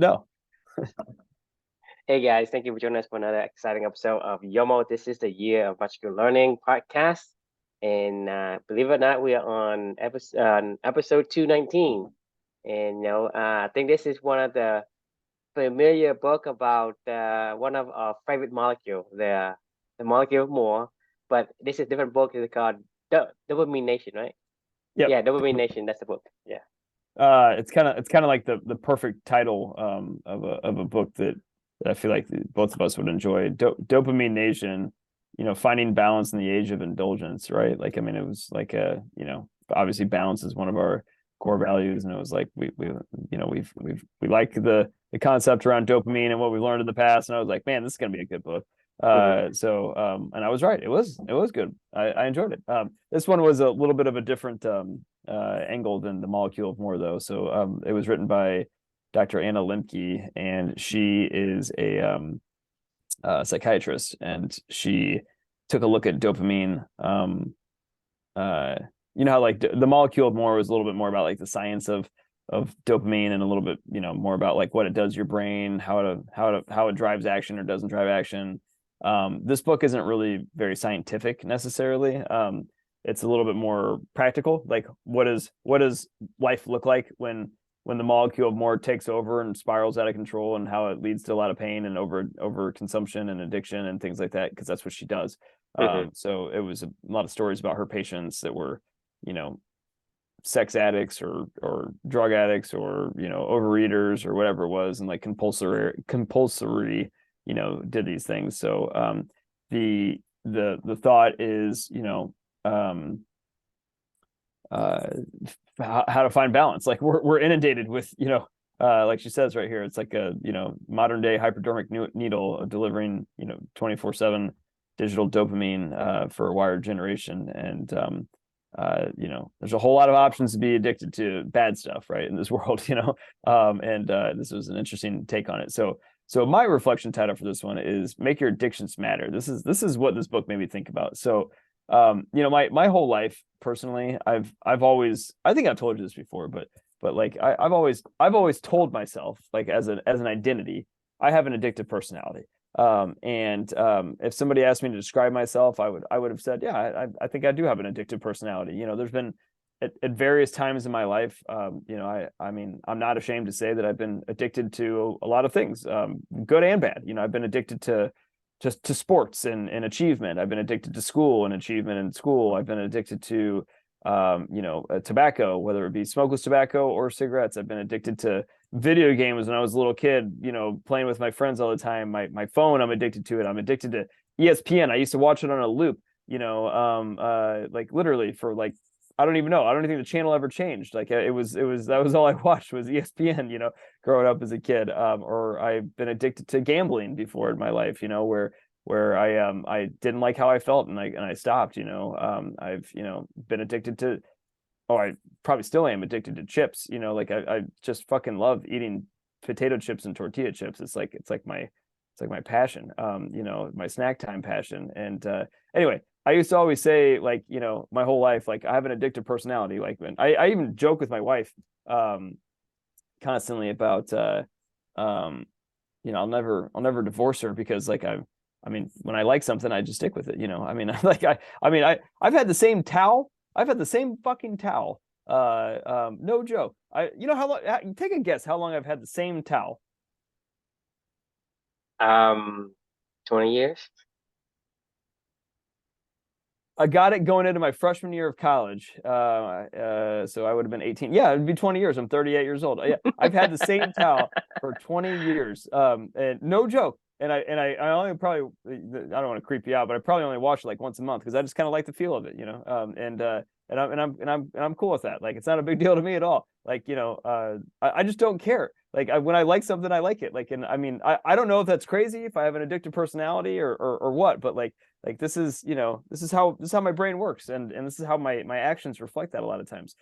No. Hey guys, thank you for joining us for another exciting episode of Yoml. This is the Year of Magical Learning podcast. And believe it or not, we are on episode 219. And I think this is one of the familiar book about one of our favorite molecule, the molecule of more. But this is a different book. It's called Dopamine Nation, right? Yep. Yeah, Dopamine Nation. That's the book. Yeah. It's kind of like the perfect title of a book that I feel like both of us would enjoy. Dopamine Nation, finding balance in the age of indulgence, right? Like, I mean, it was like obviously balance is one of our core values, and it was like we like the concept around dopamine and what we've learned in the past, and I was like, man, this is gonna be a good book. Mm-hmm. And I was right. It was good. I enjoyed it. This one was a little bit of a different angle than the Molecule of More, though. So it was written by Dr. Anna Lemke, and she is a psychiatrist, and she took a look at dopamine. You know how like the Molecule of More was a little bit more about like the science of dopamine, and a little bit more about like what it does to your brain, how it drives action or doesn't drive action. This book isn't really very scientific necessarily. It's a little bit more practical. Like, what does life look like when the molecule of more takes over and spirals out of control, and how it leads to a lot of pain and over consumption and addiction and things like that, because that's what she does. Mm-hmm. So it was a lot of stories about her patients that were, you know, sex addicts or drug addicts or overeaters or whatever it was, and like compulsory did these things. So the thought is um how to find balance. Like, we're inundated with like she says right here, it's like a modern day hypodermic needle delivering 24/7 digital dopamine for a wired generation. And there's a whole lot of options to be addicted to bad stuff, right, in this world. And this was an interesting take on it. So my reflection title for this one is "Make Your Addictions Matter." This is what this book made me think about. So my whole life personally, I've always, I think I've told you this before, but like I've always told myself, like, as an identity, I have an addictive personality. And if somebody asked me to describe myself, I would have said, yeah, I think I do have an addictive personality. There's been at various times in my life, I mean, I'm not ashamed to say that I've been addicted to a lot of things, good and bad. I've been addicted to just to sports and achievement. I've been addicted to school and achievement in school. I've been addicted to tobacco, whether it be smokeless tobacco or cigarettes. I've been addicted to video games when I was a little kid, playing with my friends all the time. My phone, I'm addicted to it. I'm addicted to ESPN. I used to watch it on a loop, like literally for like, I don't even know. I don't even think the channel ever changed. Like, it was that was all I watched was ESPN, growing up as a kid. Or I've been addicted to gambling before in my life, where I didn't like how I felt, and I stopped. I've been addicted to, oh, I probably still am addicted to chips. Like, I just fucking love eating potato chips and tortilla chips. It's like my passion, my snack time passion. And anyway, I used to always say, like, my whole life, like, I have an addictive personality. Like, when I even joke with my wife constantly about I'll never divorce her, because like I mean, when I like something, I just stick with it. I mean, like I've had the same towel. I've had the same fucking towel. No joke. How long? Take a guess how long I've had the same towel. 20 years. I got it going into my freshman year of college. So I would have been 18. Yeah, it'd be 20 years. I'm 38 years old. Yeah, I've had the same towel for 20 years. And no joke. And I only probably, I don't want to creep you out, but I probably only wash it like once a month, because I just kind of like the feel of it, I'm cool with that. Like, it's not a big deal to me at all. Like, I just don't care. Like, when I like something, I like it. Like, and I mean, I don't know if that's crazy, if I have an addictive personality or what, but like this is how my brain works, and this is how my actions reflect that a lot of times.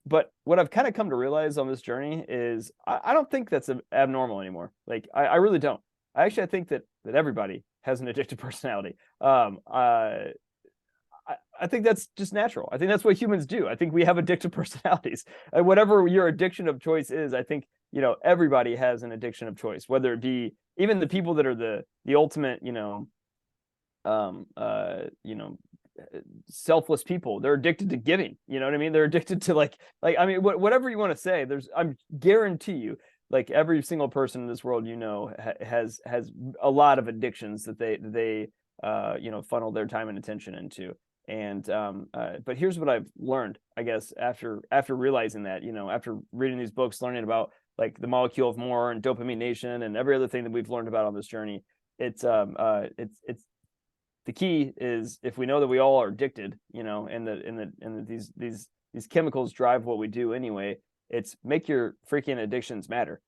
But what I've kind of come to realize on this journey is I don't think that's abnormal anymore. Like, I really don't. I think that everybody has an addictive personality. I think that's just natural. I think that's what humans do. I think we have addictive personalities. Whatever your addiction of choice is, I think you know, everybody has an addiction of choice, whether it be even the people that are the ultimate, you know, selfless people. They're addicted to giving. You know what I mean? They're addicted to like I mean, whatever you want to say. I'm guarantee you, like every single person in this world, you know, has a lot of addictions that they you know, funnel their time and attention into. And but here's what I've learned, I guess, after realizing that, you know, after reading these books, learning about like the molecule of more and dopamine nation and every other thing that we've learned about on this journey, it's the key is, if we know that we all are addicted, you know, and these chemicals drive what we do anyway, it's make your freaking addictions matter.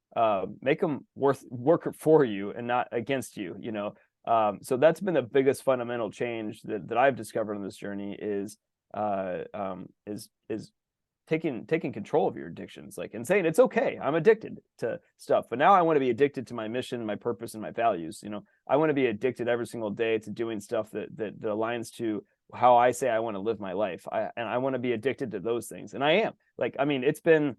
Make them work for you and not against you, you know. So that's been the biggest fundamental change that I've discovered on this journey is taking control of your addictions, like, and saying it's okay, I'm addicted to stuff, but now I want to be addicted to my mission, my purpose, and my values. You know, I want to be addicted every single day to doing stuff that aligns to how I say I want to live my life. And I want to be addicted to those things, and I am. Like, I mean, it's been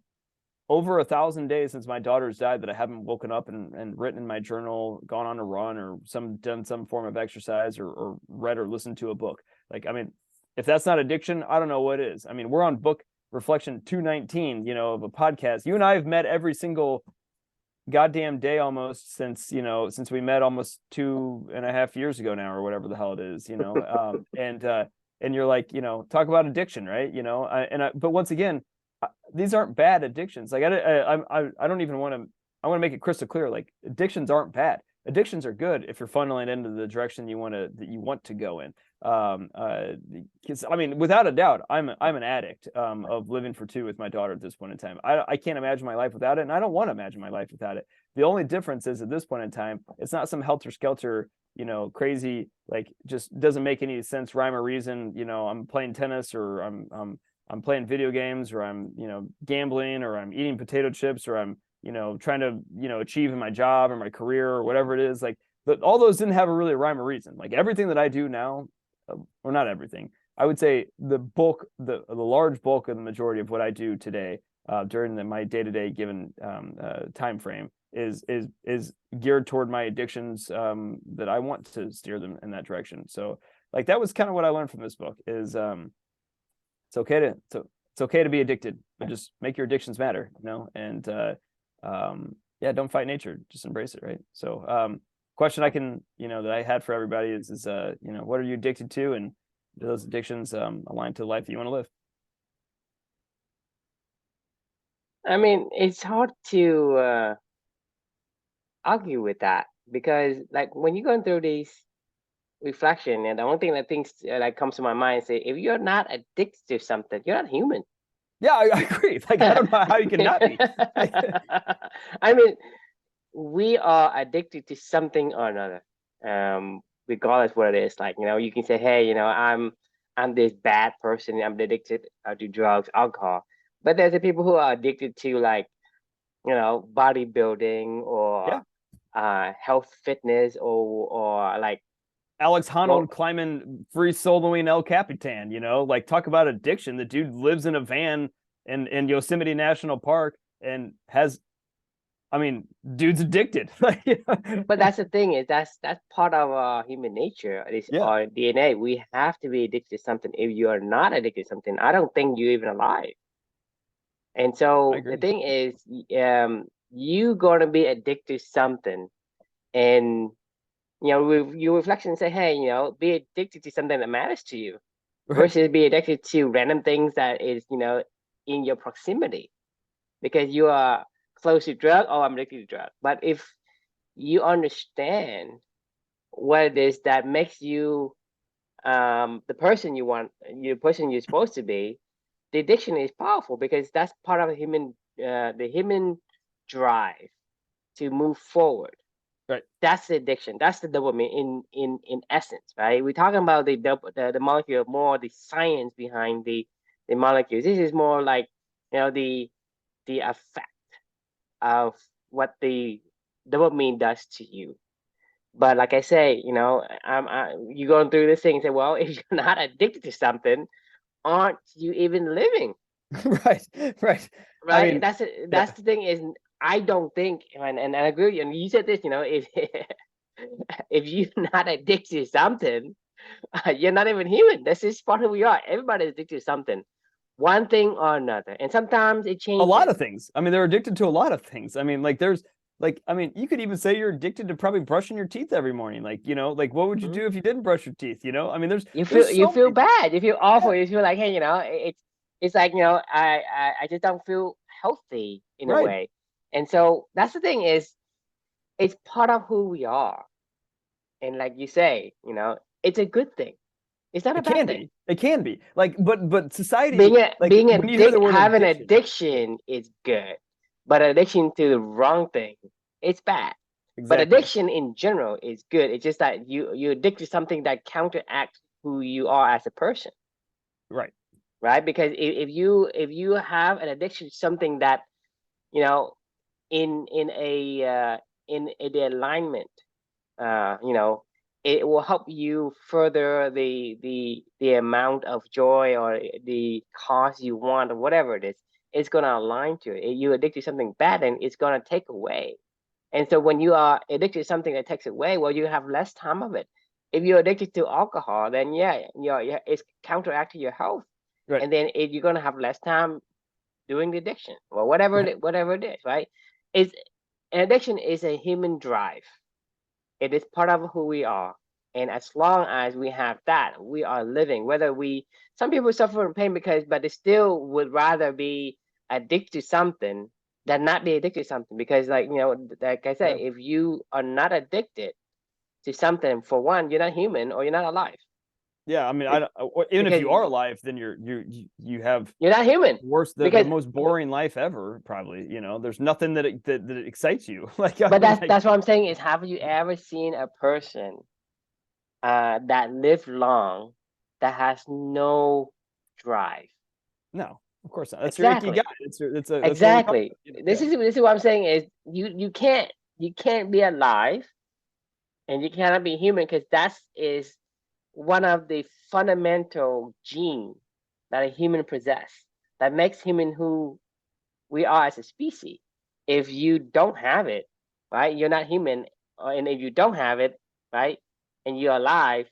over 1,000 days since my daughter's died that I haven't woken up and written in my journal, gone on a run, or done some form of exercise, or read or listened to a book. Like, I mean, if that's not addiction, I don't know what is. I mean, we're on book reflection 219, you know, of a podcast. You and I have met every single goddamn day almost since we met almost 2.5 years ago now, or whatever the hell it is, you know. And you're like, you know, talk about addiction, right? You know, but once again, these aren't bad addictions. Like, I don't even want to. I want to make it crystal clear. Like, addictions aren't bad. Addictions are good if you're funneling into the direction you want to go in. Because I mean, without a doubt, I'm an addict of living for two with my daughter at this point in time. I can't imagine my life without it, and I don't want to imagine my life without it. The only difference is, at this point in time, it's not some helter skelter, you know, crazy, like, just doesn't make any sense, rhyme or reason. You know, I'm playing tennis, or I'm playing video games, or I'm, you know, gambling, or I'm eating potato chips, or I'm, you know, trying to, you know, achieve in my job or my career or whatever it is. Like, but all those didn't have a really rhyme or reason. Like, everything that I do now, or not everything, I would say the large bulk of the majority of what I do today, during my day-to-day given time frame, is geared toward my addictions, that I want to steer them in that direction. So, like, that was kind of what I learned from this book is, it's okay to be addicted, but just make your addictions matter, you know. And yeah, don't fight nature, just embrace it, right? So question that I had for everybody is you know, what are you addicted to, and do those addictions align to the life you want to live? I mean, it's hard to argue with that, because like when you're going through these reflection, and the only thing that thinks like comes to my mind is, say, if you're not addicted to something, you're not human. Yeah, I agree. Like, I don't know how you can not be. I mean, we are addicted to something or another, regardless what it is. Like, you know, you can say, hey, you know, I'm this bad person, I'm addicted to drugs, alcohol. But there's the people who are addicted to, like, you know, bodybuilding, or Yeah, health fitness, or like Alex go. Honnold climbing free soloing El Capitan, you know, like, talk about addiction. The dude lives in a van in Yosemite National Park and has, I mean, dude's addicted. But that's the thing, is that's part of our human nature. It's Yeah, our DNA. We have to be addicted to something. If you are not addicted to something, I don't think you're even alive. And I so the agree. thing is, you gonna be addicted to something, and you know, with your reflection, say, hey, you know, be addicted to something that matters to you, Right. versus be addicted to random things that is, you know, in your proximity, because you are close to drug. Oh, I'm addicted to drug. But if you understand what it is that makes you the person you want, the person you're supposed to be, the addiction is powerful, because that's part of the human drive to move forward. Right. That's the addiction. That's the dopamine in essence, right? We're talking about the molecule, more the science behind the molecules. This is more like, you know, the effect of what the dopamine does to you. But like I say, you know, you going through this thing and say, well, if you're not addicted to something, aren't you even living? Right. Right. I Right? mean, That's yeah. the thing is, I don't think, and I agree with you. And you said this, if if you're not addicted to something, you're not even human. This is part of who we are. Everybody's addicted to something, one thing or another, and sometimes it A lot changes. of things. I mean, they're addicted to a lot of things. I mean, like there's like I mean, you could even say you're addicted to probably brushing your teeth every morning. Like, like what would you Mhm. do if you didn't brush your teeth? I mean, You there's so feel many. bad. You feel awful. Yeah, You feel like, hey, it's like, I just don't feel healthy in a right. way. And so that's the thing is, it's part of who we are. And like you say, it's a good thing. It's not a It bad can thing. be. It can be. Like, but society, like Being when you hear the word having addiction, addiction is good, but addiction to the wrong thing, it's bad. But exactly. addiction in general is good. It's just that you addict to something that counteracts who you are as a person, Right. right? Because if you have an addiction to something that, you know in a the alignment, you know, it will help you further the amount of joy or the cause you want or whatever it is. It's gonna align to it. If you addict to something bad, and it's gonna take away. And so when you are addicted to something that takes away, well, you have less time of it. If you're addicted to alcohol, then yeah, it's counteracting your health, Right. and then you're gonna have less time doing the addiction or whatever Right. whatever it is, right? Is An addiction is a human drive. It is part of who we are. And as long as we have that, we are living. Whether we, some people suffer from pain because, but they still would rather be addicted to something than not be addicted to something. Because, like, like I said, Yeah. if you are not addicted to something, for one, you're not human or you're not alive. Yeah. I mean, Be- even if Because you are alive, then you have you're not human. the Because, most boring life ever, probably. There's nothing that excites you. Like, I but mean, like, that's what I'm saying is, have you ever seen a person that lived long that has no drive? no, of course not. That's your icky guy. Exactly. That's what we're talking Exactly. about. This is what I'm saying is, you can't be alive and you cannot be human, because that is one of the fundamental gene that a human possess, that makes human who we are as a species. If you don't have it, right, you're not human. And if you don't have it, right, and you're alive,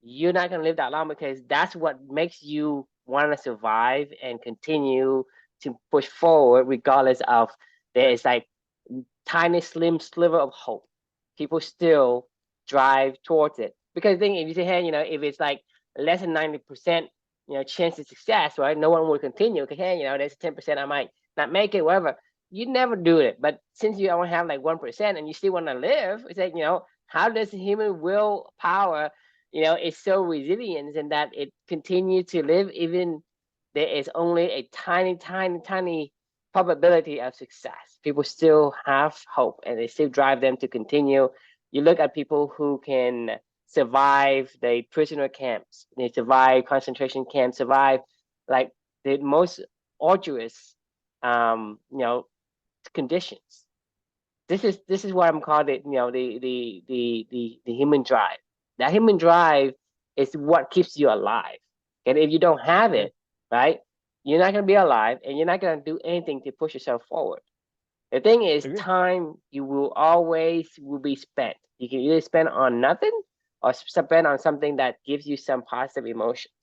you're not going to live that long, because that's what makes you want to survive and continue to push forward regardless of, there Right. is like tiny slim sliver of hope. People still drive towards it, because then if you say, hey, if it's like less than 90%, chance of success, right, no one will continue, because, hey, there's 10% I might not make it, whatever. You never do it. But since you only have like 1% and you still want to live, it's like, how does human willpower, is so resilient in that it continues to live, even there is only a tiny, tiny, tiny probability of success. People still have hope, and they still drive them to continue. You look at people who can survive the prisoner camps, they survive concentration camps, survive like the most arduous, conditions. This is what I'm called it. The human drive. That human drive is what keeps you alive. And if you don't have Yeah. it, right, you're not gonna be alive, and you're not gonna do anything to push yourself forward. The thing is, Agree. time you will always will be spent. You can either spend on nothing or spend on something that gives you some positive emotions.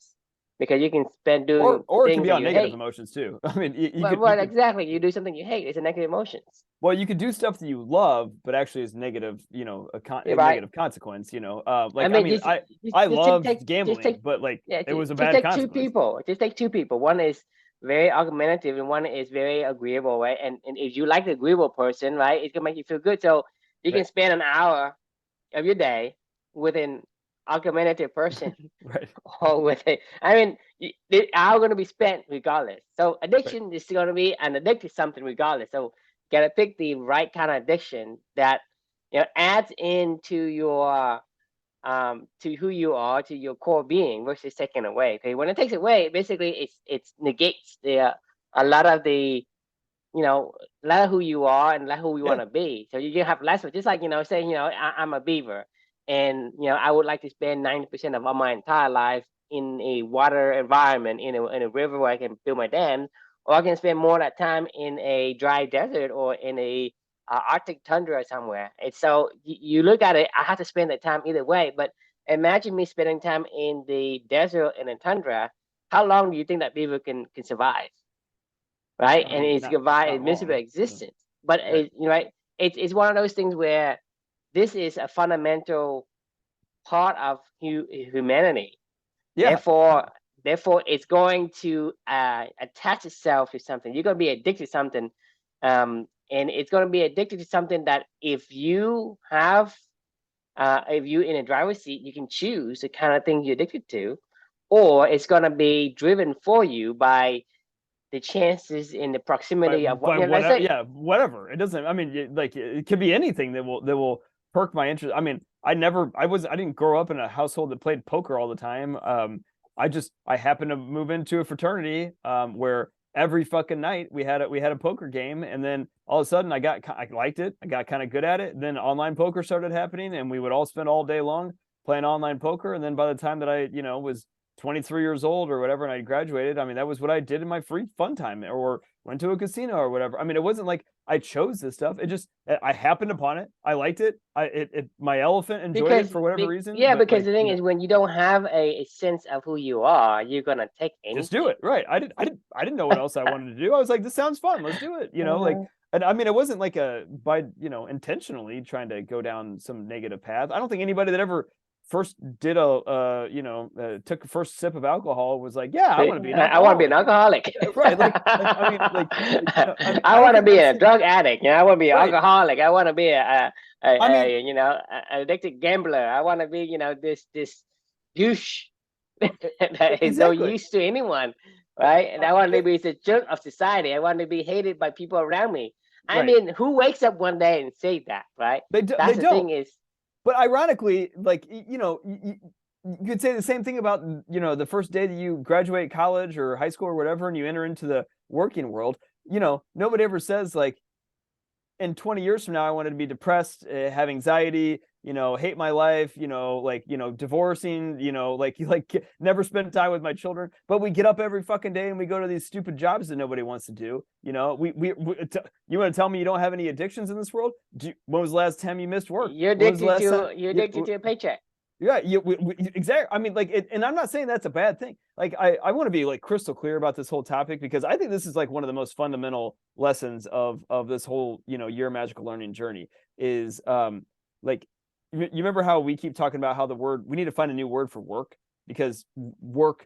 Because you can spend doing Or it could things be that on you negative hate. emotions too. I mean, Well, exactly. You do something you hate, it's a negative emotions. well, you could do stuff that you love, but actually is negative, You're a right. negative consequence, I like, I mean, mean, I just loved take, gambling, but like yeah, it was a just bad take two consequence. people. Just take two people. One is very argumentative, and one is very agreeable, right? And if you like the agreeable person, right, it's gonna make you feel good. So you can Right. spend an hour of your day with an argumentative person, Right. or with a, I mean, the hour gonna be spent regardless. So Right. addiction is gonna be an addicted to something regardless. So you gotta pick the right kind of addiction that, adds into your, to who you are, to your core being, versus taking away. Okay, when it takes away, basically it's negates a lot of the, a lot of who you are and a lot of who we want Yeah. to be. So you have less of, just like, saying, I'm a beaver, and I would like to spend 90% of all my entire life in a water environment, in a river where I can build my dam. or I can spend more of that time in a dry desert or in a Arctic tundra somewhere. It's so you look at it, I have to spend the time either way. But imagine me spending time in the desert and the tundra. How long do you think that beaver can survive? Right, I and mean, it's survive a not miserable long. existence. But Right. right, it's one of those things where this is a fundamental part of humanity. Yeah. Therefore, it's going to attach itself to something. You're going to be addicted to something, and it's going to be addicted to something that if you in a driver's seat, you can choose the kind of thing you're addicted to, or it's going to be driven for you by the chances in the proximity of what. By Let's whatever, say yeah, whatever. It doesn't. I mean, like it could be anything that will perk my interest. I mean, I didn't grow up in a household that played poker all the time. I happened to move into a fraternity where every fucking night we had a poker game, and then all of a sudden I liked it. I got kind of good at it. And then online poker started happening, and we would all spend all day long playing online poker. And then by the time that I was 23 years old or whatever, and I graduated, I mean, that was what I did in my free fun time, or went to a casino or whatever. I mean, it wasn't like I chose this stuff. It just I happened upon it. I liked it. My elephant enjoyed it because for whatever reason. yeah, But because like, the thing is, when you don't have a sense of who you are, you're gonna take just do anything. it. Right. I didn't know what else I wanted to do. I was like, this sounds fun. Let's do it. Like, and I mean, it wasn't like intentionally trying to go down some negative path. I don't think anybody that ever first did took a first sip of alcohol was like, yeah, I want to be an I want to be an alcoholic. alcoholic. Right. I mean, I mean, I I don't want to think be that's a drug addict. I want to be an right. alcoholic. I want to be I mean, an addicted gambler. I want to be this douche that is no exactly. use to anyone, right? And I want to It, be the jerk of society. I want to be hated by people around me. I right. mean, who wakes up one day and say that, right? They That's the don't. thing is, But ironically, like you could say the same thing about the first day that you graduate college or high school or whatever, and you enter into the working world. Nobody ever says like, in 20 years from now, I wanted to be depressed, have anxiety, hate my life, divorcing, like never spend time with my children. But we get up every fucking day and we go to these stupid jobs that nobody wants to do. You want to tell me you don't have any addictions in this world? When was the last time you missed work? When was the last time? you're addicted to a paycheck. Yeah, exactly. I mean, like, and I'm not saying that's a bad thing. Like, I want to be like crystal clear about this whole topic, because I think this is like one of the most fundamental lessons of this whole year of magical learning journey is like you remember how we keep talking about how we need to find a new word for work, because work,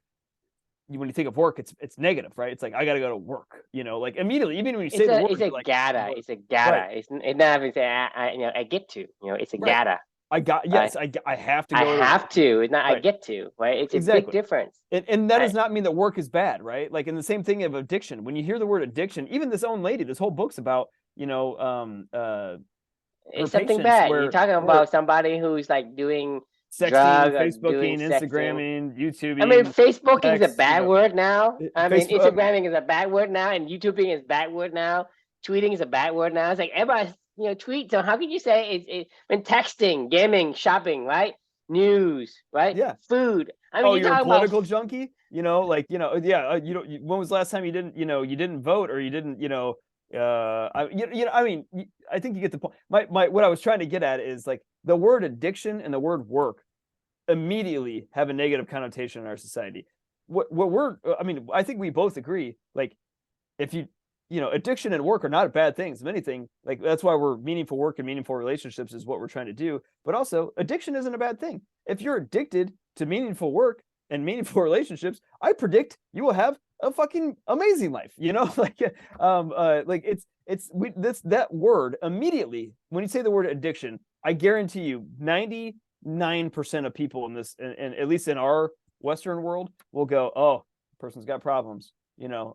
when you think of work, it's negative, right? It's like, I got to go to work, like immediately, even when you say the word, It's a you're like, gotta. It's a gotta. right. It's not even say I get to. It's a Right. gotta. Right. Yes, I have to I go to have work. to. It's not I Right. get to. Right. It's a big Exactly. difference. And that does Right. not mean that work is bad, right? Like, in the same thing of addiction, when you hear the word addiction, even this own lady, this whole book's about, her It's something patients bad. You're talking where about somebody who's like doing sexting, drug or Facebooking, doing sexting. Instagramming, I mean, YouTubing, Facebooking is a sex, bad word now. I mean, Facebook. I mean, Instagramming is a bad word now, and YouTubing is a bad word now. Tweeting is a bad word now. It's like everybody, tweet. So how can you say when texting, gaming, shopping, right? News, right? yeah. Food. I mean, Oh, you're you're a talking about political junkie, yeah. When was the last time you didn't vote, or you didn't, I mean, I think you get the point. What I was trying to get at is like the word addiction and the word work immediately have a negative connotation in our society. I mean, I think we both agree, like, if addiction and work are not bad things. If anything, like, that's why we're meaningful work and meaningful relationships is what we're trying to do. But also, addiction isn't a bad thing. If you're addicted to meaningful work and meaningful relationships, I predict you will have a fucking amazing life. Like that word immediately, when you say the word addiction, I guarantee you 99% of people in this, and at least in our Western world, will go, oh, person's got problems.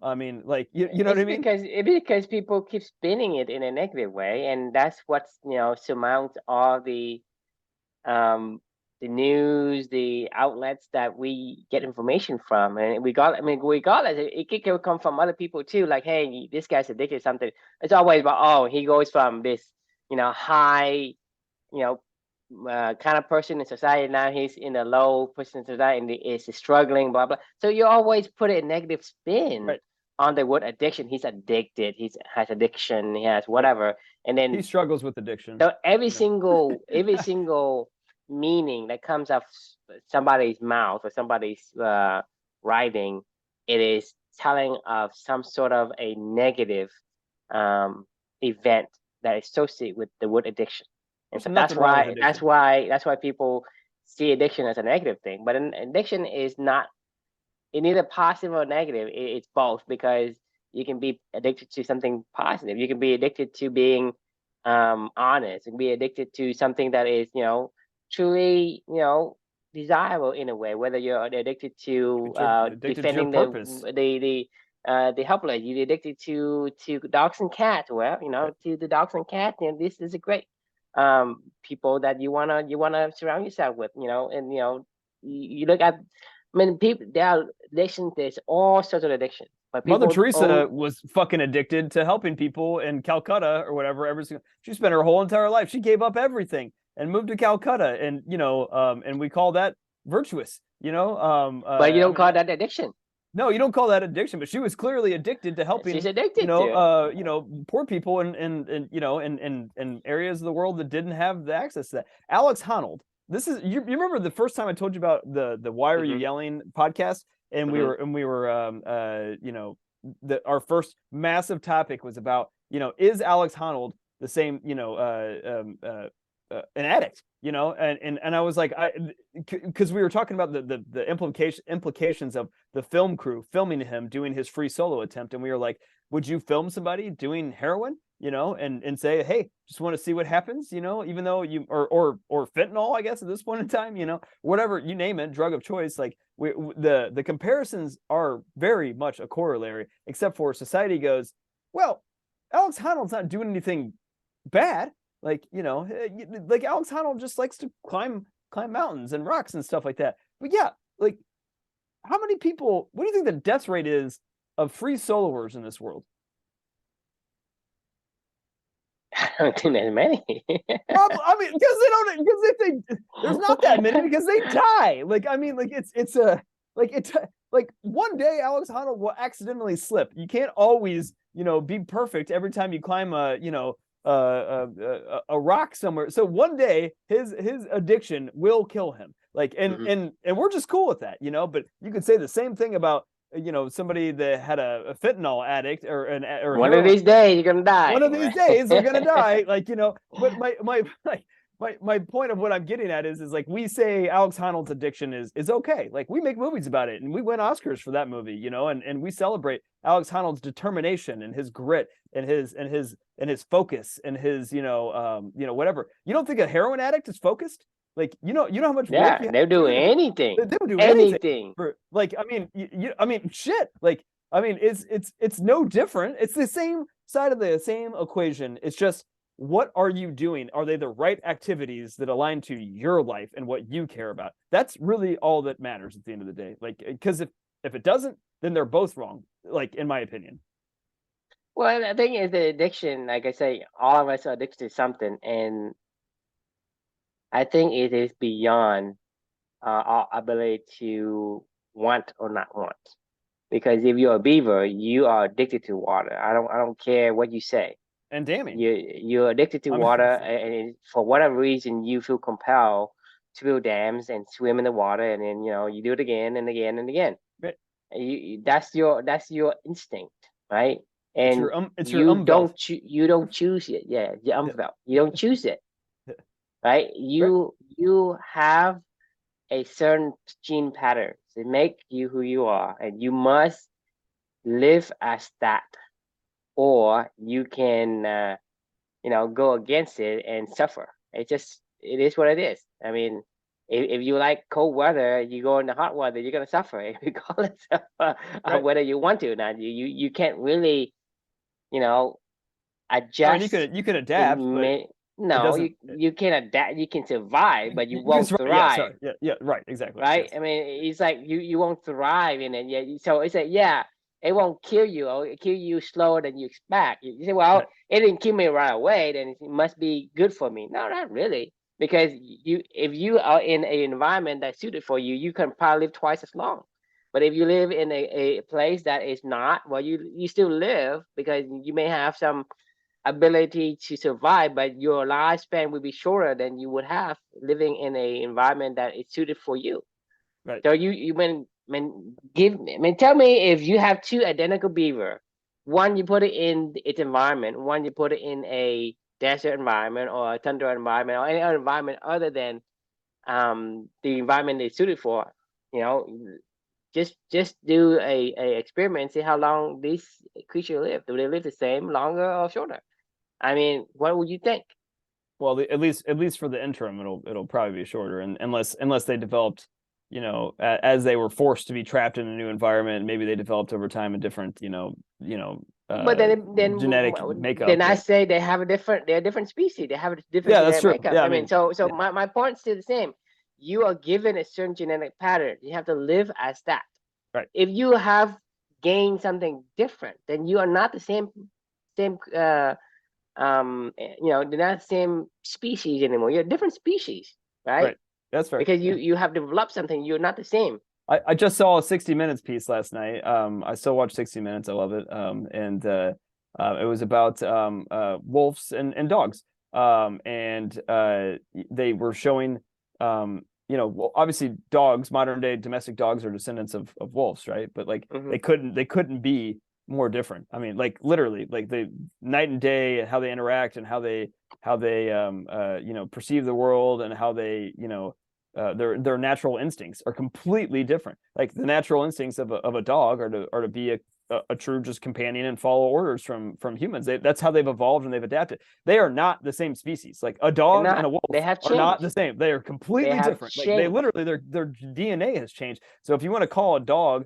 I mean, like, you know what I mean? because people keep spinning it in a negative way, and that's what's surmounts all the news, the outlets that we get information from, and regardless, it could come from other people too. Like, hey, this guy's addicted to something. It's always about, oh, he goes from this, high, you know, kind of person in society. Now he's in a low person in society and is struggling, blah blah. So you always put a negative spin Right. on the word addiction. He's addicted. He has addiction. He has whatever. And He then struggles with addiction. so every You know? single meaning that comes out somebody's mouth or somebody's writing, it is telling of some sort of a negative event that is associated with the word addiction. And There's so nothing wrong with addiction. that's why people see addiction as a negative thing. But an addiction is not, it's neither positive or negative. It's both, because you can be addicted to something positive. You can be addicted to being honest, and be addicted to something that is, truly, desirable in a way. Whether you're addicted to Addicted to your defending purpose. the helpless, you're addicted to dogs and cats. Well, to the dogs and cats, this is a great people that you wanna surround yourself with. And you look at, I mean, people, there are addictions. There's all sorts of addictions, but Mother people Teresa was fucking addicted to helping people in Calcutta or whatever. She spent her whole entire life. She gave up everything and moved to Calcutta, and and we call that virtuous. but you don't call that addiction. No, you don't call that addiction, but she was clearly addicted to helping, She's addicted to it. poor people in areas of the world that didn't have the access to that. Alex Honnold. This is you remember the first time I told you about the Why Are You Yelling podcast, and we were our first massive topic was about, is Alex Honnold the same, an addict, and I was like, because we were talking about the implications of the film crew filming him doing his free solo attempt, and we were like, would you film somebody doing heroin, and say, hey, just want to see what happens, even though you or fentanyl, I guess at this point in time, whatever you name it, drug of choice, like the comparisons are very much a corollary, except for society goes, well, Alex Honnold's not doing anything bad. Like, like Alex Honnold just likes to climb mountains and rocks and stuff like that. But yeah, like, how many people, what do you think the death rate is of free soloers in this world? I don't think there's many. Probably, I mean, because if there's not that many, because they die. Like, I mean, like it's like one day Alex Honnold will accidentally slip. You can't always, be perfect every time you climb a rock somewhere. So one day his addiction will kill him. Like, and we're just cool with that, but you could say the same thing about, somebody that had a fentanyl addict or one of these days you're gonna die. One of these days they're gonna die. Like, but my point of what I'm getting at is like, we say Alex Honnold's addiction is okay. Like, we make movies about it, and we win Oscars for that movie, and we celebrate Alex Honnold's determination and his grit and his focus and his, whatever. You don't think a heroin addict is focused? Like, you know how much work they'll do anything. They would do anything. For, like, I mean, shit. Like, I mean, it's no different. It's the same side of the same equation. It's just, what are you doing? Are they the right activities that align to your life and what you care about? That's really all that matters at the end of the day. Like, because if it doesn't, then they're both wrong, like, in my opinion. Well, the thing is, the addiction, like I say, all of us are addicted to something, and I think it is beyond our ability to want or not want. Because if you're a beaver, you are addicted to water. I don't care what you say. And damming. You're addicted to water, and for whatever reason, you feel compelled to build dams and swim in the water, and then you do it again and again and again. Right. That's your instinct, right? And it's your you don't choose it. Yeah, your belt. You don't choose it, right? You have a certain gene pattern that make you who you are, and you must live as that, or you can go against it and suffer. It is what it is. I mean, if you like cold weather, you go in the hot weather, you're gonna suffer. Regardless of whether you want to or not. You can't really adjust. I mean, you can adapt, but no, you can adapt. You can survive, but you won't thrive. Yeah, right, exactly. Right. Yes. I mean, it's like you won't thrive in it. Yeah. So it's like, yeah, it won't kill you, or it kill you slower than you expect. You say, well, it didn't kill me right away, then it must be good for me. No, not really, because if you are in an environment that's suited for you, you can probably live twice as long. But if you live in a place that is not, well, you still live because you may have some ability to survive, but your lifespan will be shorter than you would have living in a environment that is suited for you. Right. So you tell me if you have two identical beaver, one you put it in its environment, one you put it in a desert environment or a tundra environment or any other environment other than the environment it's suited for. You know, just do a experiment, see how long these creatures live. Do they live the same, longer or shorter? I mean, what would you think? Well, at least for the interim, it'll probably be shorter, and unless they developed, as they were forced to be trapped in a new environment, maybe they developed over time a different, But genetic then makeup. I say they're a different species. They have a different Yeah, that's genetic true. makeup. Yeah, I I mean, mean, so yeah, my point's still the same. You are given a certain genetic pattern. You have to live as that. right. If you have gained something different, then you are not the same they're not the same species anymore. You're a different species, right? Right. That's fair. Because Yeah. you have developed something. You're not the same. I just saw a 60 Minutes piece last night. I still watch 60 Minutes. I love it. And it was about wolves and dogs. And they were showing, well, obviously dogs, modern day domestic dogs are descendants of wolves, right? But like Hmm. they couldn't be more different. I mean, like literally, like the night and day, how they interact and how they perceive the world and how they their natural instincts are completely different. Like the natural instincts of a dog are to be a true just companion and follow orders from humans. That's how they've evolved and they've adapted. They are not the same species. Like a They're dog and not. a wolf They have are not the changed. same. They are They completely have different. Like they changed. literally their DNA has changed. So if you want to call a dog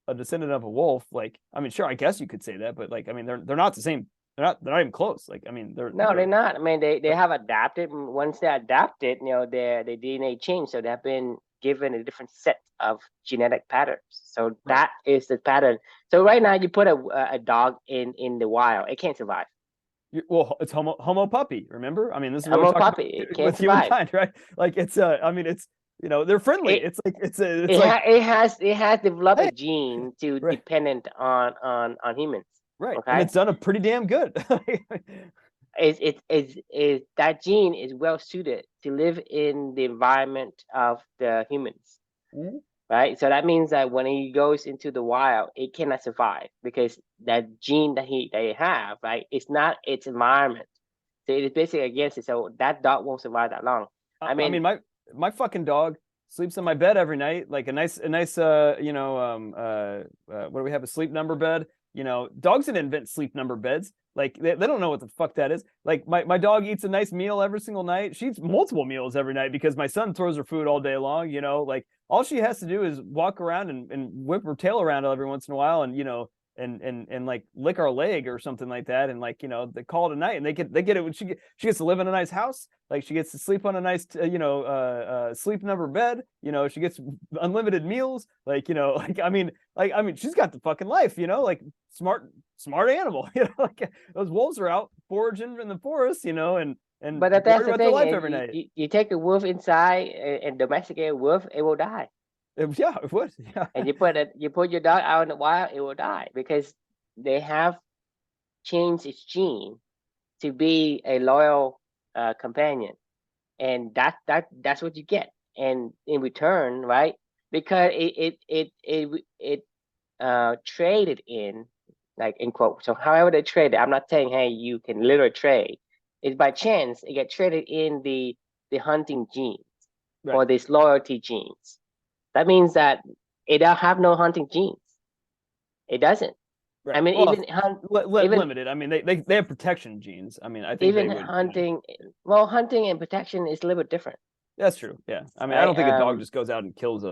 a descendant of a wolf, like I mean, sure, I guess you could say that, but like I mean, they're not the same. They're not even close. Like I mean, No, they're not. I mean, they have adapted. Once they adapted, their DNA changed, so they have been given a different set of genetic patterns. So right. that is the pattern. So right now, you put a dog in the wild, it can't survive. Well, it's homo puppy. Remember? I mean, this is what I'm we're a talking puppy. It about can't with survive. humankind, right? Like it's I mean, it's they're friendly. It It's like it's like it has developed a hey, gene to right, dependent on humans. right, and Okay, it's done a pretty damn good. is that gene is well suited to live in the environment of the humans, right? So that means that when he goes into the wild, it cannot survive because that gene that they have, right, it's not its environment. So it is basically against it. So that dog won't survive that long. I I mean, mean, my fucking dog sleeps in my bed every night, like a nice what do we have, a sleep number bed? Dogs didn't invent sleep number beds. Like they don't know what the fuck that is. Like my dog eats a nice meal every single night. She eats multiple meals every night because my son throws her food all day long. Like all she has to do is walk around and whip her tail around every once in a while, and and like lick our leg or something like that, and like they call it a night, and they get it when she gets to live in a nice house, like she gets to sleep on a nice sleep number bed, she gets unlimited meals, like I mean she's got the fucking life, like smart animal, like those wolves are out foraging in the forest, and but that's worried the about their thing life is every night. you take a wolf inside and domesticate a wolf, it will die. Yeah, it would. Yeah. And you put your dog out in the wild, it will die because they have changed its gene to be a loyal companion, and that's what you get. And in return, right? Because it traded in, like in quote. So however they trade it, I'm not saying hey you can literally trade. It's by chance it get traded in the hunting genes Right. or these loyalty genes. That means that it don't have no hunting genes. It doesn't. I Right. mean, Well, even limited. I mean, they have protection genes. I mean, I think even they would. hunting. Well, hunting and protection is a little bit different, That's true. Yeah. I mean, I right? don't think a dog just goes out and kills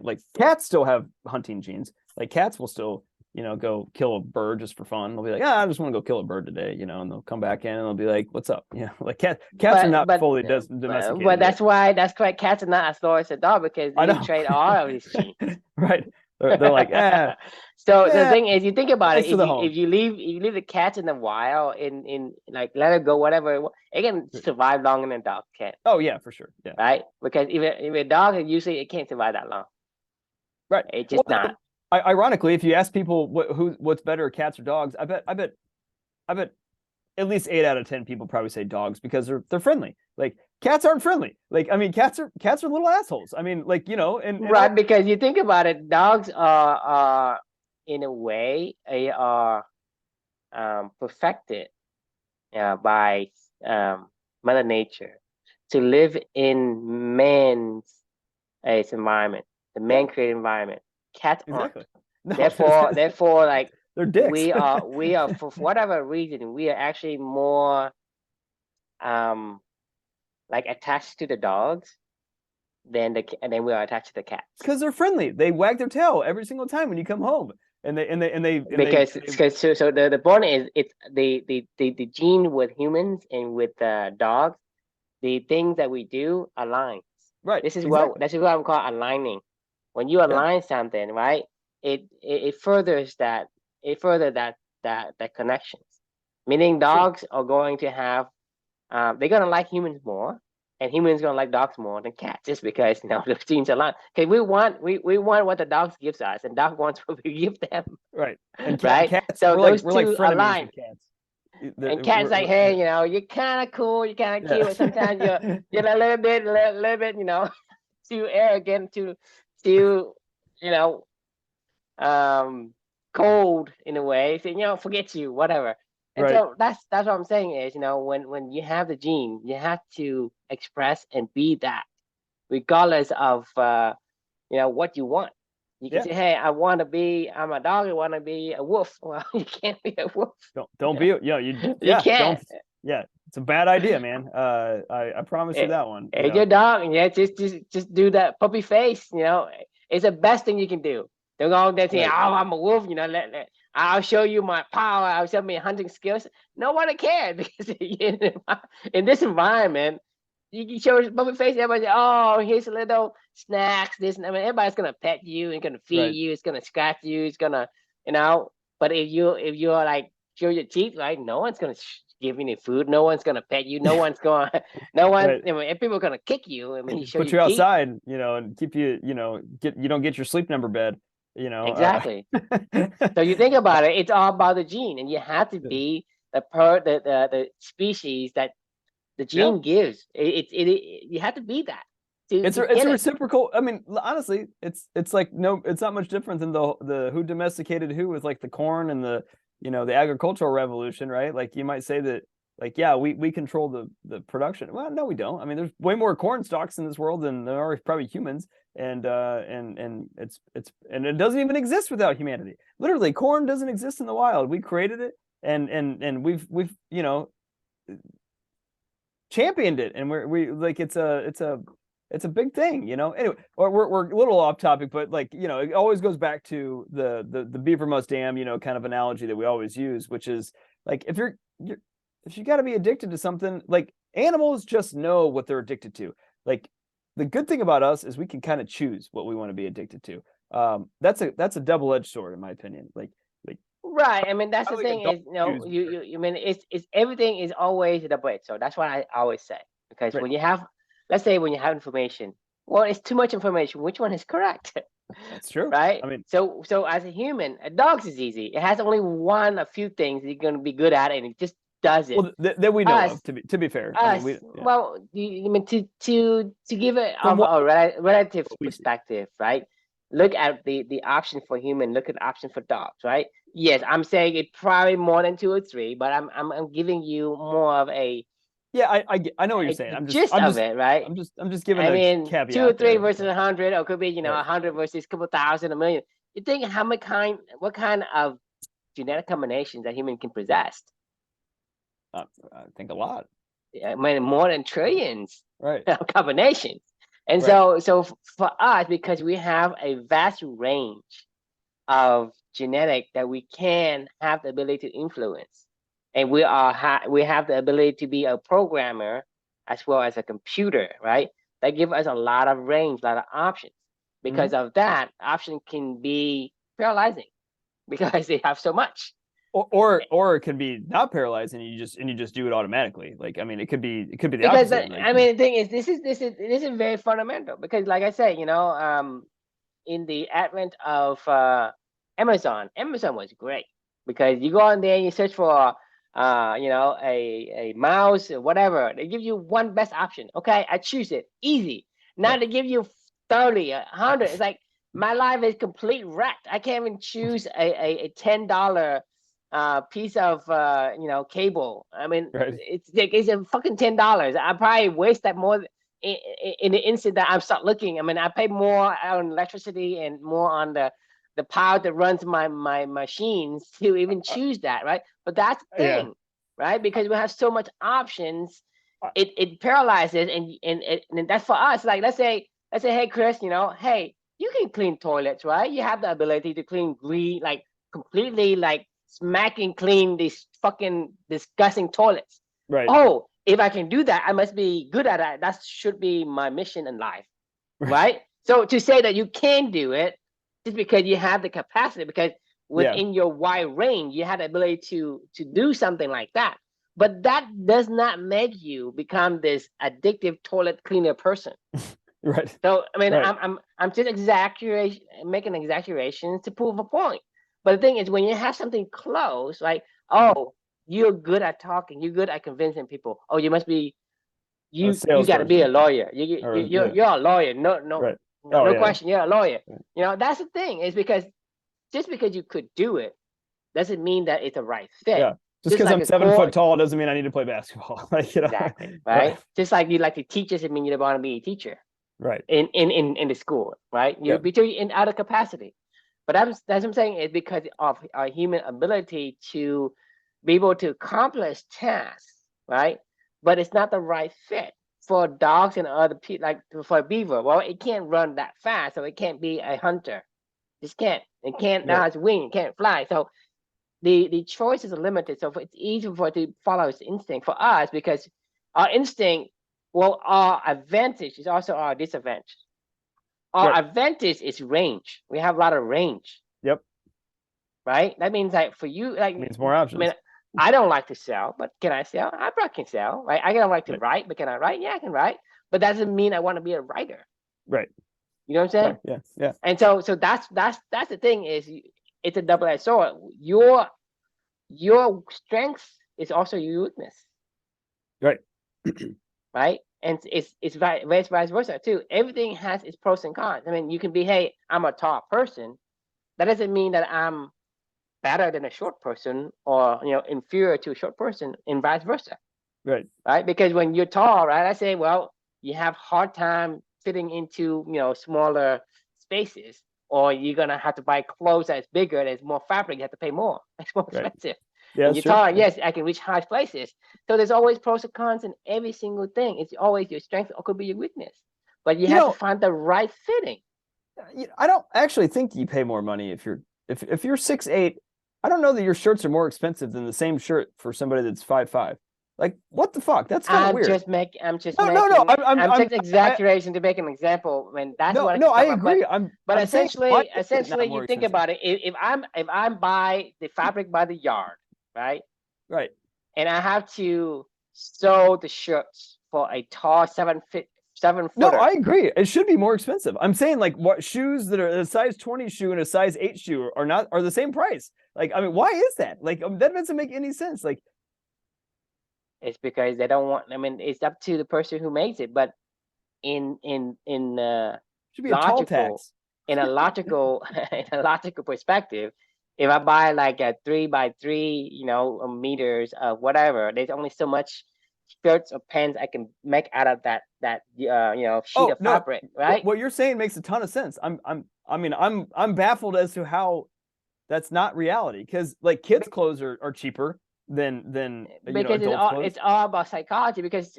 like cats still have hunting genes. Like cats will still, go kill a bird just for fun. They'll be like, I just want to go kill a bird today, and they'll come back in and they'll be like, what's up? Like cats are But not but fully but domesticated yet. that's correct. Cats are not as loyal as a dog because I they didn't know. trade all of these genes. Right. They're like, So the yeah, thing is, you think about it. thanks for the home. If you leave the cats in the wild in like let it go whatever it can survive longer than a dog can, Oh yeah, for sure. Yeah. right? Because if a dog usually it can't survive that long. Right. It's Well, just not. Ironically, if you ask people what's better, cats or dogs, I bet at least 8 out of 10 people probably say dogs because they're friendly. Like cats aren't friendly. Like I mean, cats are little assholes. I mean, like and Right, because you think about it, dogs are in a way they are perfected by Mother Nature to live in man's environment, the yeah, man-created environment. Cats aren't. exactly. No, Therefore, like they're dicks. we are for whatever reason, we are actually more um like attached to the dogs and then we are attached to the cats. Because they're friendly. They wag their tail every single time when you come home, Because so the point is it's the gene with humans and with dogs, the things that we do aligns. right, This is what I'm called aligning. When you yeah, align something, right, it furthers that connections. Meaning for sure. dogs are going to have they're gonna like humans more, and humans gonna like dogs more than cats, just because the genes align. Okay, we want what the dogs gives us, and dog wants what we give them, Right. And right? cats, So those we're like two frenemies align. with cats. And cats like, Yeah. hey, you're kind of cool, you're kind of Yeah. cute, but sometimes you're a little bit, too arrogant, too, you know, um, cold in a way. So, forget you, whatever. And Right. so that's what I'm saying is, when you have the gene, you have to express and be that, regardless of what you want. You can Yeah. say, hey, I'm a dog, I want to be a wolf. Well, you can't be a wolf. Don't be, You don't, can't. yeah. It's a bad idea, man. I promise you Eh, that one, It's your dog, yeah. Just do that puppy face. It's the best thing you can do. Don't go there saying, Right. "Oh, I'm a wolf." I'll show you my power. I'll show me hunting skills. Nobody cares because in this environment, you can show puppy face. Everybody say, "Oh, here's a little snacks." This, and I mean, everybody's gonna pet you and gonna feed Right. you. It's gonna scratch you. It's gonna, you know. But if you're like show your teeth, right? No one's gonna give you any food. No one's gonna pet you. No one's gonna no one, Right. I mean, if people are gonna kick you, I mean, you show Put your you teeth. outside, and keep you, you don't get your sleep number bed, Exactly. So you think about it, it's all about the gene, and you have to be the species that the yeah. gene gives. You have to be that to It's a get it. reciprocal. I mean, honestly, it's like no, it's not much different than the who domesticated who with like the corn and the agricultural revolution, right? Like you might say that like yeah, we control the production. Well, no, we don't. I mean, there's way more corn stalks in this world than there are probably humans, and and it doesn't even exist without humanity. Literally, corn doesn't exist in the wild. We created it, and we've championed it, and we like it's a big thing, Anyway, we're a little off topic, but like it always goes back to the beaver must dam, kind of analogy that we always use, which is like if you got to be addicted to something, like animals just know what they're addicted to. Like the good thing about us is we can kind of choose what we want to be addicted to. That's a double-edged sword in my opinion. Like Right. I mean, that's I the like a thing dog is, choose. I mean, it's everything is always a double edge. So that's what I always say. Because Right. let's say when you have information, well, it's too much information. Which one is correct? That's true. Right? I mean, So as a human, a dog's is easy. It has only a few things you're gonna be good at, and it just does it. well, that we know Us, of, to be fair. I mean, us. yeah. Well, I mean, to give it From of what a relative we see. perspective, right? Look at the option for human. Look at the option for dogs, right? Yes, I'm saying it probably more than two or three, but I'm giving you more of Yeah, I know what you're saying. the gist of it, right? I'm just giving I a mean, two or caveat three there. versus 100, or it could be, Right. 100 versus a couple thousand, a million. You think what kind of genetic combinations that human can possess? I think a lot. I mean, more than trillions Right. of combinations. And Right. so for us, because we have a vast range of genetic that we can have the ability to influence, and we have the ability to be a programmer as well as a computer, right? That give us a lot of range, a lot of options. Hmm. Because of that, option can be paralyzing because they have so much. Or it can be not paralyzed and you just do it automatically. Like I mean, it could be the Because opposite. Like I mean, the thing is, this is very fundamental. Because, like I said, in the advent of Amazon. Amazon was great because you go on there and you search for a mouse or whatever. They give you one best option. Okay, I choose it. Easy. Now Right. they give you 30, 100. It's like my life is complete wrecked. I can't even choose a $10 piece of cable. I mean, Right. it's a fucking $10. I probably waste that more in the instant that I start looking. I mean, I pay more on electricity and more on the power that runs my machines to even choose that, right? But that's the Yeah. thing, right? Because we have so much options, Uh, it paralyzes, and that's for us. Like let's say, hey Chris, hey, you can clean toilets, right? You have the ability to clean green, like completely, like smacking clean these fucking disgusting toilets. Right. Oh, if I can do that, I must be good at that. That should be my mission in life, Right. right? So to say that you can do it just because you have the capacity, because Yeah. within your wide range, you have the ability to do something like that. But that does not make you become this addictive toilet cleaner person. Right. So I mean, Right. I'm just exaggeration, making exaggerations to prove a point. But the thing is, when you have something close, like, oh, you're good at talking, you're good at convincing people. Oh, you must be, A you got to be a salesperson. lawyer. Or yeah. You're a lawyer. No, no, Right. Oh no yeah. question. You're a lawyer. That's the thing. Is because just because you could do it doesn't mean that it's a right fit. Yeah. Just Just because like I'm a 7 foot core, tall doesn't mean I need to play basketball. Like, exactly, Right. right? Just like you like to teach doesn't mean you want to be a teacher Right. in the school, right? You're Yeah. between in out of capacity. But that's what I'm saying is because of our human ability to be able to accomplish tasks, right? But it's not the right fit for dogs and other people, like for a beaver. Well, it can't run that fast, so it can't be a hunter. Just can't. It can't now Right. has wings, it can't fly. So the choices are limited. So it's easy for it to follow its instinct for us because our instinct, well, our advantage is also our disadvantage. Our Right. advantage is range. We have a lot of range, Yep. right? That means like for you, like Means more I mean, options. I don't like to sell, but can I sell? I probably can sell, right? I don't like to Right. write, but can I write? Yeah, I can write. But that doesn't mean I want to be a writer. Right. You know what I'm saying? Sure. Yeah. Yeah. And so that's the thing is it's a double-edged sword. Your strength is also your weakness, Right. right? And it's vice versa too. Everything has its pros and cons. I mean, you can be, hey, I'm a tall person. That doesn't mean that I'm better than a short person or inferior to a short person, and vice versa, Right. right? Because when you're tall, right, I say, well, you have hard time fitting into smaller spaces, or you're gonna have to buy clothes that's bigger, that's more fabric, you have to pay more. It's more Right. expensive. Yeah, And that's you're true. tall, yes, I can reach high places. So there's always pros and cons in every single thing. It's always your strength or could be your weakness, but you You have to know, find the right fitting. I don't actually think you pay more money if you're 6'8". I don't know that your shirts are more expensive than the same shirt for somebody that's 5'5". Like, what the fuck? That's kind of weird. I'm just No, no, no. making, I'm just exaggeration to make an example when that's No, what I no. can I talk about. agree. But I'm saying, why is it essentially not you more think expensive? about it, if I'm buy the fabric by the yard, right? Right. And I have to sew the shirts for a tall 7 foot, seven No, footer. I agree. It should be more expensive. I'm saying, like, what shoes that are a size 20 shoe and a size 8 shoe are the same price. Like, I mean, why is that? Like, that doesn't make any sense. Like, It's because they don't want. I mean, it's up to the person who makes it. But in should be a tall logical, tax. in a logical in a logical perspective, if I buy like a 3 by 3, meters of whatever, there's only so much shirts or pants I can make out of that sheet Oh of no, fabric, right? what you're saying makes a ton of sense. I'm baffled as to how that's not reality because like kids' clothes are cheaper than Because adults' it's clothes. all about psychology. Because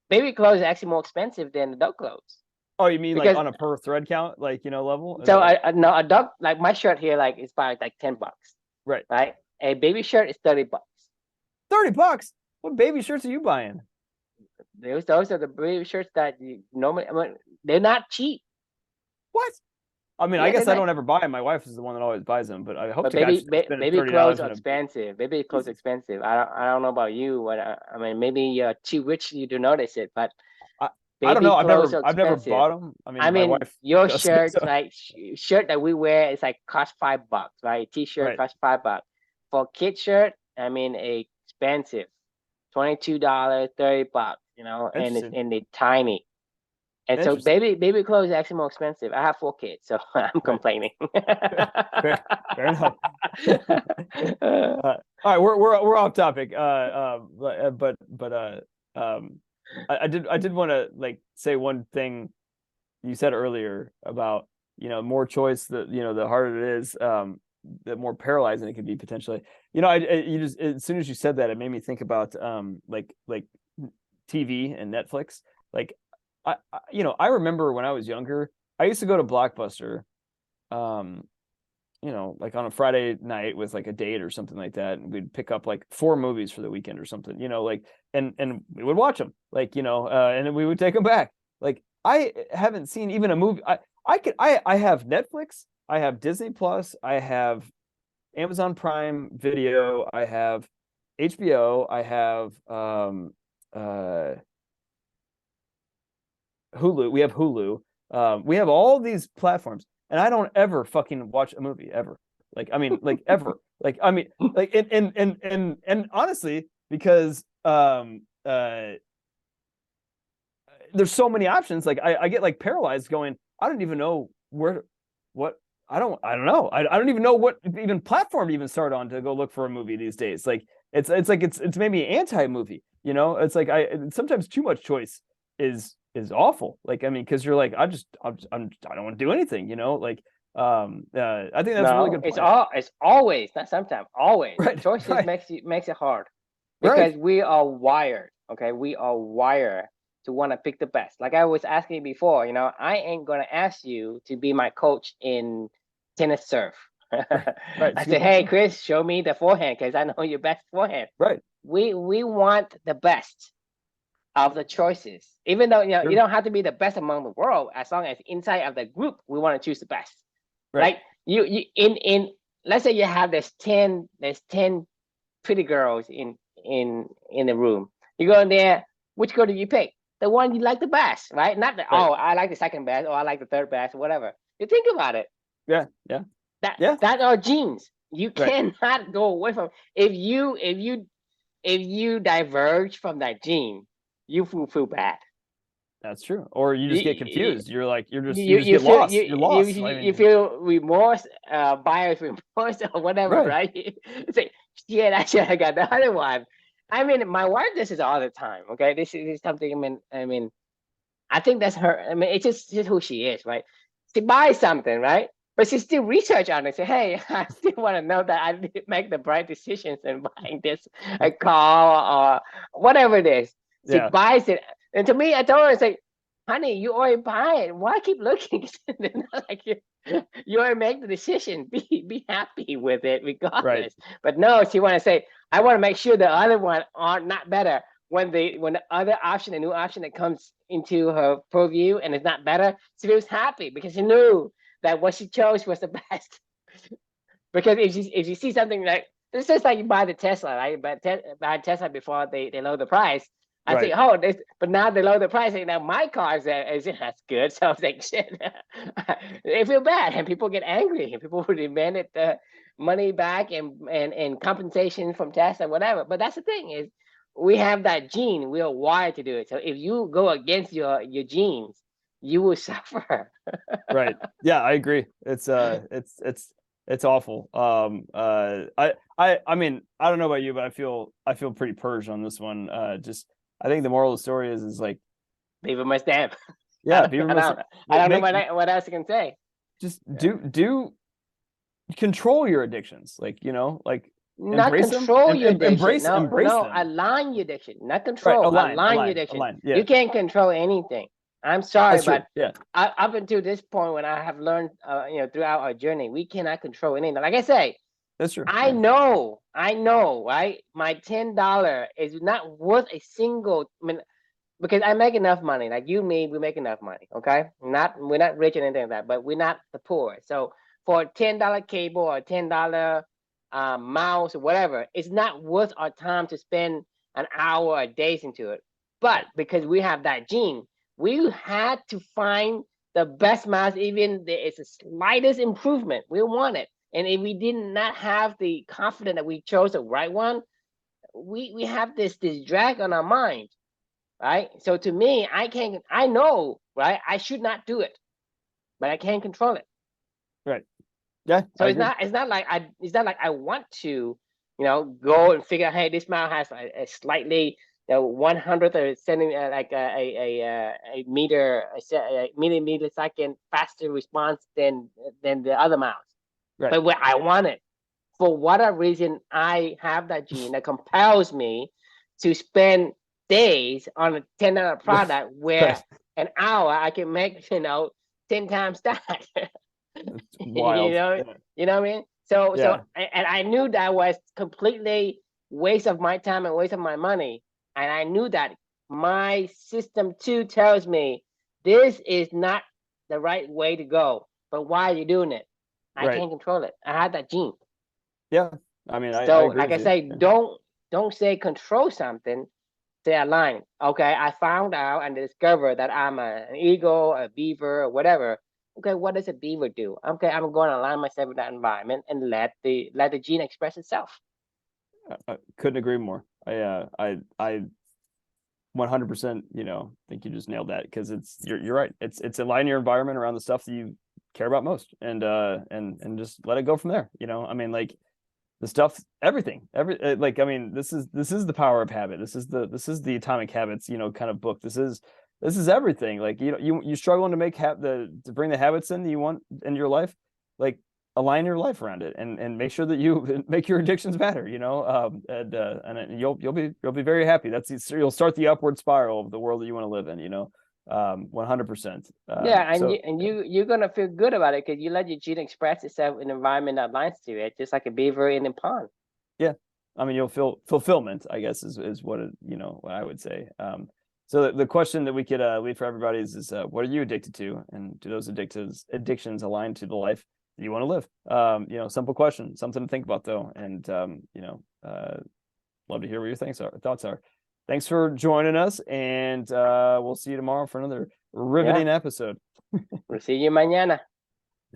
baby clothes are actually more expensive than adult clothes. Oh, you mean like Because on a per thread count, like level? Is that so right? no, adult, like my shirt here, like it's probably like $10, Right. right? A baby shirt is $30. $30. What baby shirts are you buying? Those are the baby shirts that you normally. I mean, they're not cheap. What? I mean, I Yeah, they're guess I not. don't ever buy them. My wife is the one that always buys them, but I hope But to God she's not spending baby $30 clothes are in a expensive. Baby clothes are Jesus. expensive. I don't know about you, but I mean maybe you're too rich you to notice it. But I, I don't know. Baby clothes are I've never expensive. bought them. I I mean, my mean, wife your does. shirts, So like shirt that we wear, is like cost $5, right? T-shirt right. cost $5. For kid shirt, I mean, expensive, $22, $30, and Interesting. they're tiny. And so Interesting. baby clothes is actually more expensive. I have 4 kids, so I'm Right. complaining. Fair. Fair enough. All right, we're off topic. Um, I did want to like say one thing you said earlier about more choice, the harder it is, the more paralyzing it can be potentially. You just, as soon as you said that, it made me think about like TV and Netflix. Like I remember when I was younger, I used to go to Blockbuster, um like on a Friday night with like a date or something like that, and we'd pick up like 4 movies for the weekend or something, like, and we would watch them, like, and then we would take them back. Like, I haven't seen even a movie. I have Netflix, I have Disney Plus, I have Amazon Prime Video, I have HBO, I have uh Hulu. We have Hulu. We have all these platforms, and I don't ever fucking watch a movie ever. Like, I mean, like ever. Like, I mean, like, and honestly, because there's so many options. Like, I get like paralyzed going. I don't even know what. I don't know. I don't even know what even platform to even start on to go look for a movie these days. Like, it's maybe anti-movie. It's like sometimes too much choice is awful. Like, I mean, because you're like, I don't want to do anything. Like, I think that's a really No, good point. it's always, not sometimes, always. Right, Choices right, makes it hard right. because we are wired. Okay, we are wired to want to pick the best. Like I was asking before, I ain't gonna ask you to be my coach in tennis serve. Right, right. It's I a good said, point. hey Chris, show me the forehand because I know your best forehand. Right. We want the best of the choices. Even though you Sure. don't have to be the best among the world, as long as inside of the group we want to choose the best. Right. Like you in let's say you have there's 10 pretty girls in the room. You go in there, which girl do you pick? The one you like the best, right? Not the, Right. oh, I like the second best or I like the third best, whatever. You think about it. Yeah. Yeah. That Yeah. that's our genes. You Right. cannot go away from, if you diverge from that gene, you feel bad. That's true. Or you just get You, confused. You're like, you you just you get feel lost. You're lost. I you mean, feel remorse, buyer's remorse or whatever, right. right? It's like, shit, I should have got the other one. I mean, my wife does this all the time. Okay, this is something. I mean, I think that's her. I mean, it's just who she is, right? She buys something, right? But she still research on it. Say, hey, I still want to know that I did make the right decisions in buying this a car or whatever it is. She Yeah. buys it, and to me, I told her, it's like, honey, you already buy it. Why keep looking? It's not like you already make the decision. Be happy with it, Right. regardless. But no, she want to say, I want to make sure the other one are not better. When the other option, a new option that comes into her purview and is not better, she feels happy because she knew that what she chose was the best. Because if you see something like, it's just like you buy the Tesla, right? Buy Tesla before they lower the price. I say, Right. oh, but now they lower the price, and now my car is that's good. So I was like, shit, they feel bad, and people get angry, and people demand the money back and compensation from Tesla, whatever. But that's the thing is, we have that gene. We are wired to do it. So if you go against your genes, you will suffer. Right. Yeah, I agree. It's awful. I mean, I don't know about you, but I feel pretty purged on this one. Just I think the moral of the story is like, People must damn. yeah, be I remote. don't, I don't know Make what else I can say. just Yeah. do control your addictions. Like, like Not embrace them control and your addiction. No, embrace no, them. align your addiction. Not Right. control, align your addiction. Align. Yeah, You can't control anything. I'm sorry, that's true. but Yeah, up until this point, when I have learned, throughout our journey, we cannot control anything. Like I say, that's true. I Yeah. know, right? My $10 is not worth a single. I mean, because I make enough money. Like you, me, we make enough money. Okay, we're not rich or anything like that, but we're not the poor. So for a $10 cable or $10 mouse or whatever, it's not worth our time to spend an hour or days into it. But Right. because we have that gene, We had to find the best mouse, even there is the slightest improvement. We want it. And if we did not have the confidence that we chose the right one, we have this drag on our mind, right? So to me, I know, right? I should not do it, but I can't control it. Right. Yeah. So it's not like I want to, go and figure out, hey, this mouse has a slightly 100th or sending like a millimeter second faster response than the other mouse. Right. But what I want it, for whatever reason, I have that gene that compels me to spend days on a $10 product where Right. an hour I can make 10 times that. Wild. Yeah. You know what I mean? So Yeah. and I knew that was completely waste of my time and waste of my money. And I knew that my system too tells me this is not the right way to go. But why are you doing it? I Right. can't control it. I had that gene. Yeah. I mean, I So agree like I with you. say, Yeah. don't say control something. Say align. Okay, I found out and discovered that I'm an eagle, a beaver, or whatever. Okay, what does a beaver do? Okay, I'm going to align myself with that environment and let the gene express itself. I couldn't agree more. I 100%, think you just nailed that, because you're right. It's align your environment around the stuff that you care about most, and just let it go from there. I mean, like, the stuff, everything, I mean, this is the power of habit. This is the Atomic Habits, kind of book. This is everything. Like, you struggling to to bring the habits in that you want in your life, like, align your life around it, and make sure that you make your addictions matter, and you'll be very happy. You'll start the upward spiral of the world that you want to live in, 100%. Yeah, and So you're gonna feel good about it because you let your gene express itself in an environment that aligns to it, just like a beaver in a pond. yeah, I mean, you'll feel fulfillment, I guess, is what what I would say. So the question that we could leave for everybody is what are you addicted to, and do those addictions align to the life that you want to live? Simple question, something to think about, though, and love to hear what your thoughts are. Thanks for joining us, and we'll see you tomorrow for another riveting episode. We'll see you mañana.